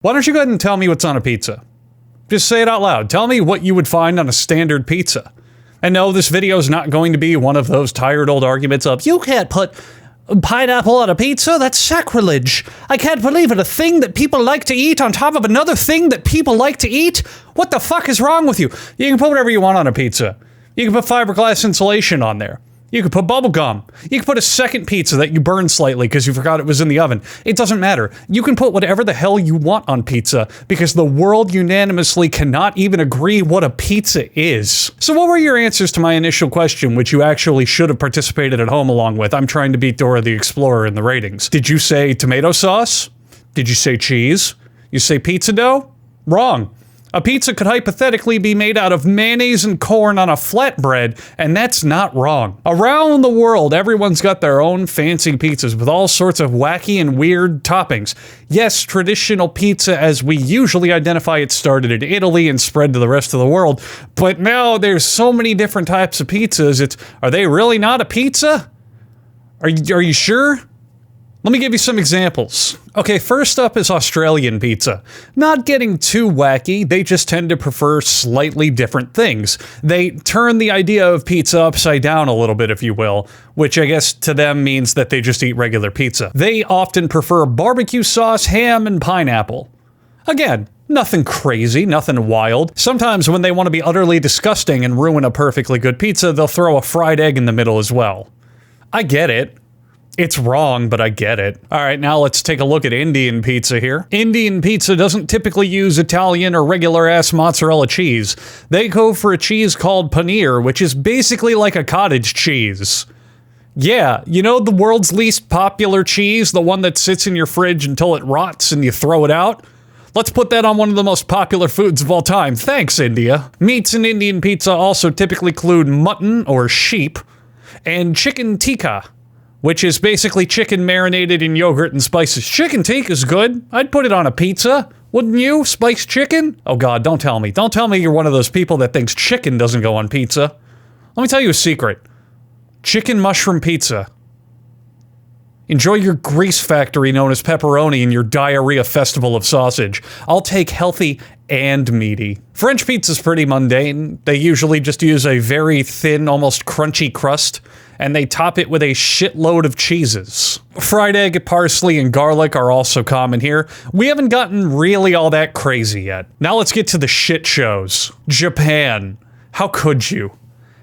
Why don't you go ahead and tell me what's on a pizza? Just say it out loud. Tell me what you would find on a standard pizza. And no, this video is not going to be one of those tired old arguments of, you can't put pineapple on a pizza? That's sacrilege. I can't believe it. A thing that people like to eat on top of another thing that people like to eat? What the fuck is wrong with you? You can put whatever you want on a pizza. You can put fiberglass insulation on there. You could put bubble gum. You could put a second pizza that you burned slightly because you forgot it was in the oven. It doesn't matter. You can put whatever the hell you want on pizza because the world unanimously cannot even agree what a pizza is. So what were your answers to my initial question, which you actually should have participated at home along with? I'm trying to beat Dora the Explorer in the ratings. Did you say tomato sauce? Did you say cheese? You say pizza dough? Wrong. A pizza could hypothetically be made out of mayonnaise and corn on a flatbread, and that's not wrong. Around the world, everyone's got their own fancy pizzas with all sorts of wacky and weird toppings. Yes, traditional pizza as we usually identify it started in Italy and spread to the rest of the world, but now there's so many different types of pizzas, are they really not a pizza? Are you sure? Let me give you some examples. Okay, first up is Australian pizza. Not getting too wacky, they just tend to prefer slightly different things. They turn the idea of pizza upside down a little bit, if you will, which I guess to them means that they just eat regular pizza. They often prefer barbecue sauce, ham, and pineapple. Again, nothing crazy, nothing wild. Sometimes when they want to be utterly disgusting and ruin a perfectly good pizza, they'll throw a fried egg in the middle as well. I get it. It's wrong, but I get it. All right, now let's take a look at Indian pizza here. Indian pizza doesn't typically use Italian or regular-ass mozzarella cheese. They go for a cheese called paneer, which is basically like a cottage cheese. Yeah, you know the world's least popular cheese, the one that sits in your fridge until it rots and you throw it out? Let's put that on one of the most popular foods of all time. Thanks, India. Meats in Indian pizza also typically include mutton or sheep and chicken tikka, which is basically chicken marinated in yogurt and spices. Chicken tikka is good. I'd put it on a pizza. Wouldn't you? Spiced chicken? Oh God, don't tell me. Don't tell me you're one of those people that thinks chicken doesn't go on pizza. Let me tell you a secret. Chicken mushroom pizza. Enjoy your grease factory known as pepperoni and your diarrhea festival of sausage. I'll take healthy and meaty. French pizza's pretty mundane. They usually just use a very thin, almost crunchy crust, and they top it with a shitload of cheeses. Fried egg, parsley, and garlic are also common here. We haven't gotten really all that crazy yet. Now let's get to the shit shows. Japan. How could you?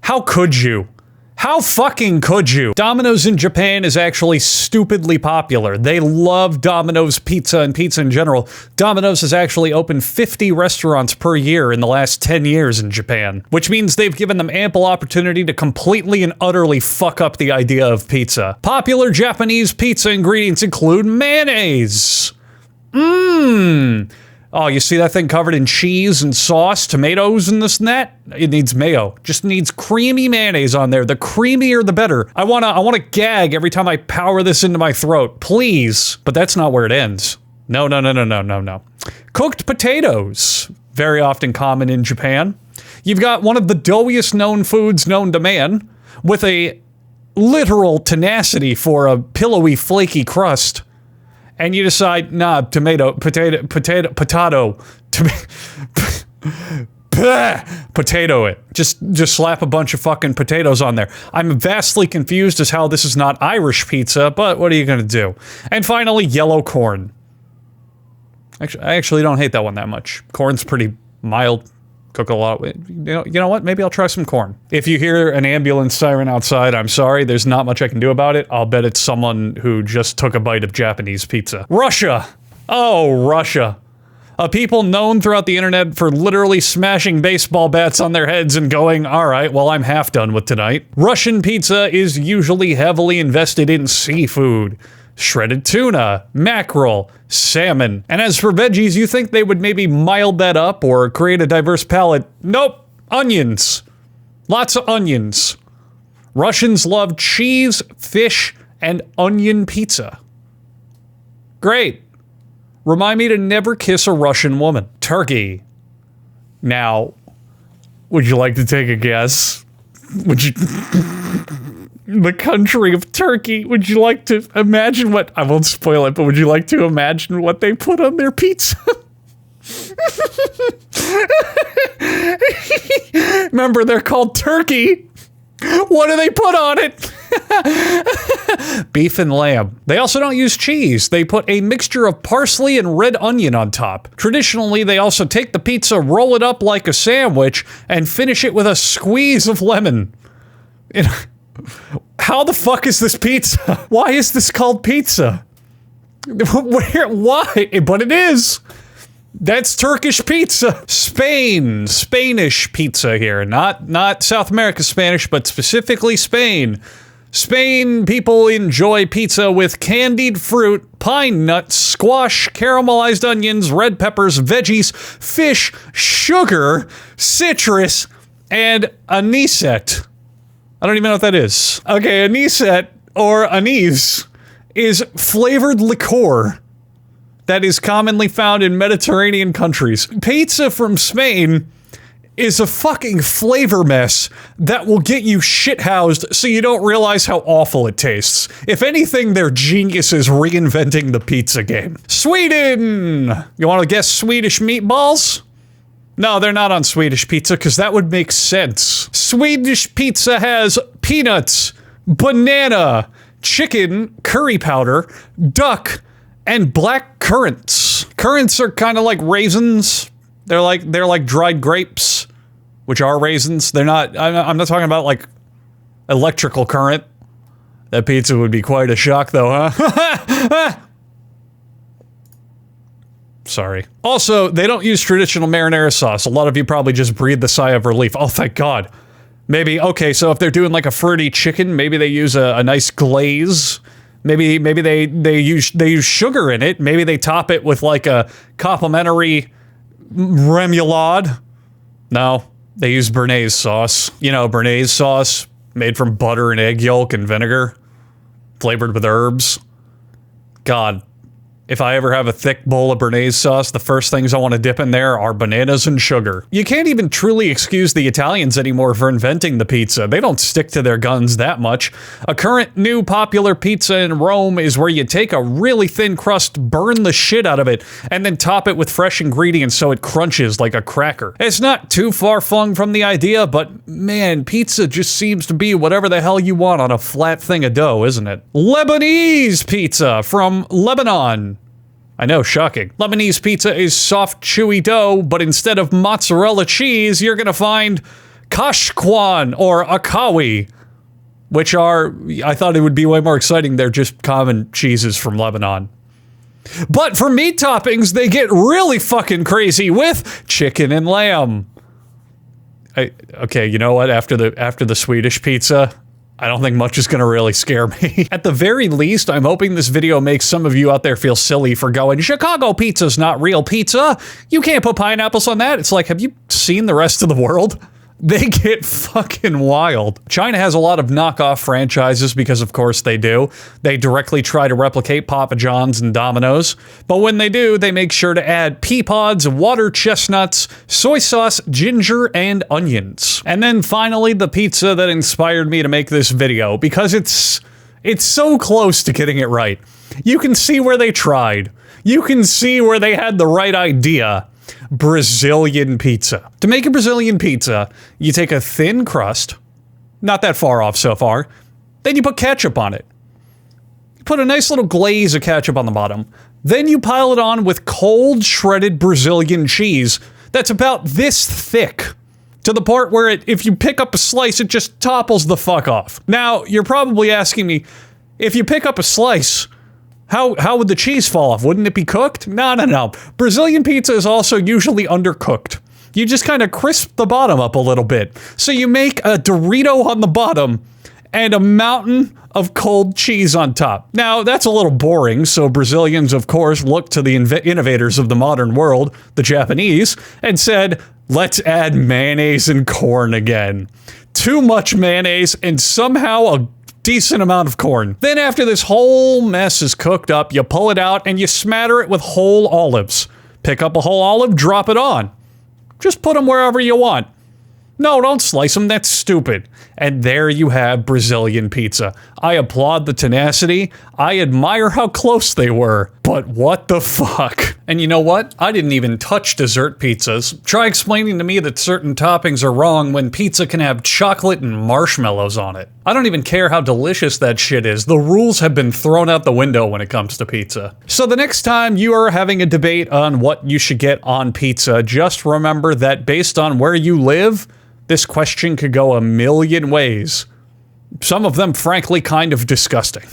How could you? How fucking could you? Domino's in Japan is actually stupidly popular. They love Domino's pizza and pizza in general. Domino's has actually opened 50 restaurants per year in the last 10 years in Japan, which means they've given them ample opportunity to completely and utterly fuck up the idea of pizza. Popular Japanese pizza ingredients include mayonnaise. Oh, you see that thing covered in cheese and sauce, tomatoes and this and that? It needs mayo. Just needs creamy mayonnaise on there. The creamier, the better. I wanna gag every time I power this into my throat. Please. But that's not where it ends. No. Cooked potatoes. Very often common in Japan. You've got one of the doughiest known foods known to man, with a literal tenacity for a pillowy, flaky crust. And you decide, nah, potato, potato it. Just slap a bunch of fucking potatoes on there. I'm vastly confused as how this is not Irish pizza, but what are you gonna do? And finally, yellow corn. Actually, I actually don't hate that one that much. Corn's pretty mild. Cook a lot. You know what? Maybe I'll try some corn. If you hear an ambulance siren outside, I'm sorry. There's not much I can do about it. I'll bet it's someone who just took a bite of Japanese pizza. Russia. Oh, Russia. A people known throughout the internet for literally smashing baseball bats on their heads and going, all right, well, I'm half done with tonight. Russian pizza is usually heavily invested in seafood. Shredded tuna, mackerel, salmon. And as for veggies, you think they would maybe mild that up or create a diverse palette? Nope. Onions. Lots of onions. Russians love cheese, fish, and onion pizza. Great. Remind me to never kiss a Russian woman. Turkey. Now, would you like to take a guess? Would you... The country of Turkey. Would you like to imagine what... I won't spoil it, but would you like to imagine what they put on their pizza? Remember, they're called turkey. What do they put on it? Beef and lamb. They also don't use cheese. They put a mixture of parsley and red onion on top. Traditionally, they also take the pizza, roll it up like a sandwich, and finish it with a squeeze of lemon. How the fuck is this pizza? Why is this called pizza? Where? Why? But it is. That's Turkish pizza. Spain. Spanish pizza here. Not South America Spanish, but specifically Spain. Spain people enjoy pizza with candied fruit, pine nuts, squash, caramelized onions, red peppers, veggies, fish, sugar, citrus, and anisette. I don't even know what that is. Okay, anisette, or anise, is flavored liqueur that is commonly found in Mediterranean countries. Pizza from Spain is a fucking flavor mess that will get you shithoused so you don't realize how awful it tastes. If anything, they're geniuses reinventing the pizza game. Sweden! You want to guess Swedish meatballs? No, they're not on Swedish pizza, because that would make sense. Swedish pizza has peanuts, banana, chicken, curry powder, duck, and black currants. Currants are kind of like raisins. They're like dried grapes, which are raisins. They're not, I'm not talking about like electrical current. That pizza would be quite a shock though, huh? Sorry. Also, they don't use traditional marinara sauce. A lot of you probably just breathed the sigh of relief. Oh, thank God. Maybe, okay, so if they're doing like a fruity chicken, maybe they use a nice glaze. Maybe they use sugar in it. Maybe they top it with like a complimentary remoulade. No, they use béarnaise sauce. You know, béarnaise sauce made from butter and egg yolk and vinegar, flavored with herbs. God, if I ever have a thick bowl of béarnaise sauce, the first things I want to dip in there are bananas and sugar. You can't even truly excuse the Italians anymore for inventing the pizza. They don't stick to their guns that much. A current new popular pizza in Rome is where you take a really thin crust, burn the shit out of it, and then top it with fresh ingredients so it crunches like a cracker. It's not too far flung from the idea, but man, pizza just seems to be whatever the hell you want on a flat thing of dough, isn't it? Lebanese pizza from Lebanon. I know, shocking. Lebanese pizza is soft, chewy dough, but instead of mozzarella cheese, you're gonna find kashkwan or akawi, which are, I thought it would be way more exciting. They're just common cheeses from Lebanon. But for meat toppings, they get really fucking crazy with chicken and lamb. Okay, you know what? After the Swedish pizza, I don't think much is gonna really scare me. At the very least, I'm hoping this video makes some of you out there feel silly for going, Chicago pizza's not real pizza. You can't put pineapples on that. It's like, have you seen the rest of the world? They get fucking wild. China has a lot of knockoff franchises because of course they do. They directly try to replicate Papa John's and Domino's. But when they do, they make sure to add pea pods, water chestnuts, soy sauce, ginger, and onions. And then finally, the pizza that inspired me to make this video, because it's so close to getting it right. You can see where they tried. You can see where they had the right idea. Brazilian pizza. To make a Brazilian pizza, you take a thin crust, not that far off so far, then you put ketchup on it. You put a nice little glaze of ketchup on the bottom, then you pile it on with cold shredded Brazilian cheese that's about this thick, to the part where if you pick up a slice, it just topples the fuck off. Now, you're probably asking me, if you pick up a slice, how would the cheese fall off? Wouldn't it be cooked? No. Brazilian pizza is also usually undercooked. You just kind of crisp the bottom up a little bit. So you make a Dorito on the bottom and a mountain of cold cheese on top. Now, that's a little boring, so Brazilians, of course, looked to the innovators of the modern world, the Japanese, and said, let's add mayonnaise and corn again. Too much mayonnaise and somehow a decent amount of corn. Then after this whole mess is cooked up, you pull it out and you smatter it with whole olives. Pick up a whole olive, drop it on. Just put them wherever you want. No, don't slice them, that's stupid. and there you have Brazilian pizza. I applaud the tenacity. I admire how close they were. But what the fuck? And you know what? I didn't even touch dessert pizzas. Try explaining to me that certain toppings are wrong when pizza can have chocolate and marshmallows on it. I don't even care how delicious that shit is. The rules have been thrown out the window when it comes to pizza. So the next time you are having a debate on what you should get on pizza, just remember that based on where you live, this question could go a million ways. Some of them, frankly, kind of disgusting.